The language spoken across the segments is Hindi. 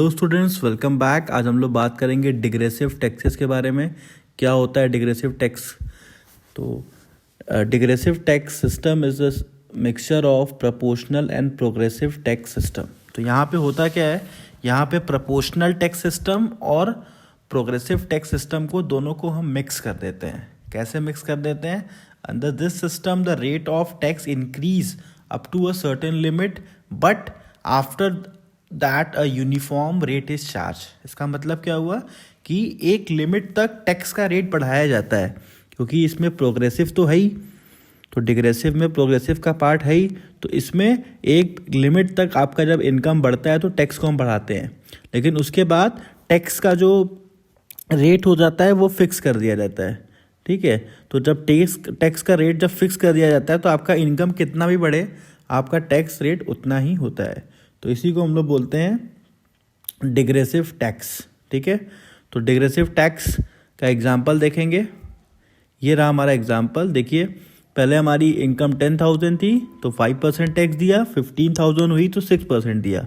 Hello students, welcome back. आज हम लोग बात करेंगे डिग्रेसिव टैक्सेस के बारे में। क्या होता है डिग्रेसिव टैक्स? तो degressive tax system is a mixture of proportional and progressive tax system. तो यहाँ पे होता क्या है, यहाँ पे प्रोपोर्शनल टैक्स सिस्टम और प्रोग्रेसिव टैक्स सिस्टम को दोनों को हम मिक्स कर देते हैं। कैसे मिक्स कर देते हैं? Under this system the rate of tax increase up to a certain limit, but after that a uniform rate is charge. इसका मतलब क्या हुआ कि एक लिमिट तक टैक्स का रेट बढ़ाया जाता है, क्योंकि इसमें प्रोग्रेसिव तो है ही, तो डिग्रेसिव में प्रोग्रेसिव का पार्ट है ही। तो इसमें एक लिमिट तक आपका जब इनकम बढ़ता है तो टैक्स को हम बढ़ाते हैं, लेकिन उसके बाद टैक्स का जो रेट हो जाता है वो फिक्स कर दिया जाता है। ठीक है, तो जब टैक्स का रेट जब फिक्स कर दिया जाता है तो आपका इनकम कितना भी बढ़े, आपका टैक्स रेट उतना ही होता है। तो इसी को हम लोग बोलते हैं डिग्रेसिव टैक्स। ठीक है, तो डिग्रेसिव टैक्स का एग्जांपल देखेंगे। ये रहा हमारा एग्जांपल। देखिए, पहले हमारी इनकम 10,000 थी तो 5% टैक्स दिया, 15,000 हुई तो 6% दिया,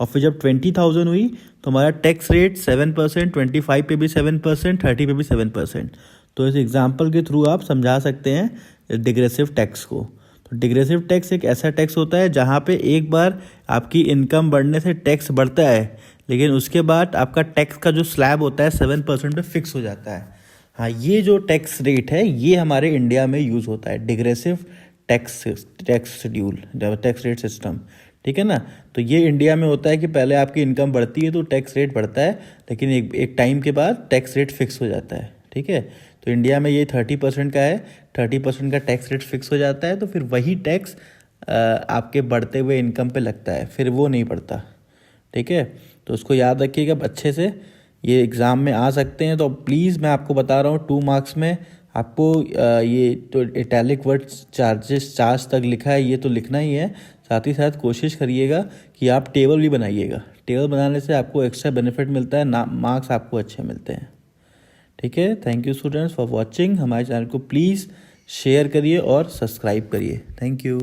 और फिर जब 20,000 हुई तो हमारा टैक्स रेट 7%, 25 पे भी 7%, 30 पे भी 7%। तो इस एग्जांपल के थ्रू आप समझा सकते हैं डिग्रेसिव टैक्स को। तो डिग्रेसिव टैक्स एक ऐसा टैक्स होता है जहाँ पे एक बार आपकी इनकम बढ़ने से टैक्स बढ़ता है, लेकिन उसके बाद आपका टैक्स का जो स्लैब होता है 7% पे फिक्स हो जाता है। हाँ, ये जो टैक्स रेट है ये हमारे इंडिया में यूज़ होता है, degressive tax schedule, tax rate system. ठीक है ना, तो ये इंडिया में होता है कि पहले आपकी इनकम बढ़ती है तो टैक्स रेट बढ़ता है, लेकिन एक टाइम के बाद टैक्स रेट फिक्स हो जाता है। ठीक है, तो इंडिया में ये 30% का है, 30% का टैक्स रेट फिक्स हो जाता है, तो फिर वही टैक्स आपके बढ़ते हुए इनकम पे लगता है, फिर वो नहीं बढ़ता। ठीक है, तो उसको याद रखिएगा अच्छे से, ये एग्ज़ाम में आ सकते हैं। तो प्लीज़ मैं आपको बता रहा हूँ 2 मार्क्स में आपको ये तो इटैलिक वर्ड चार्ज तक लिखा है ये तो लिखना ही है, साथ ही साथ कोशिश करिएगा कि आप टेबल भी बनाइएगा। टेबल बनाने से आपको एक्स्ट्रा बेनिफिट मिलता है, ना मार्क्स आपको अच्छे मिलते हैं। ठीक है, thank you students for watching. हमारे चैनल को प्लीज़ शेयर करिए और सब्सक्राइब करिए। Thank you.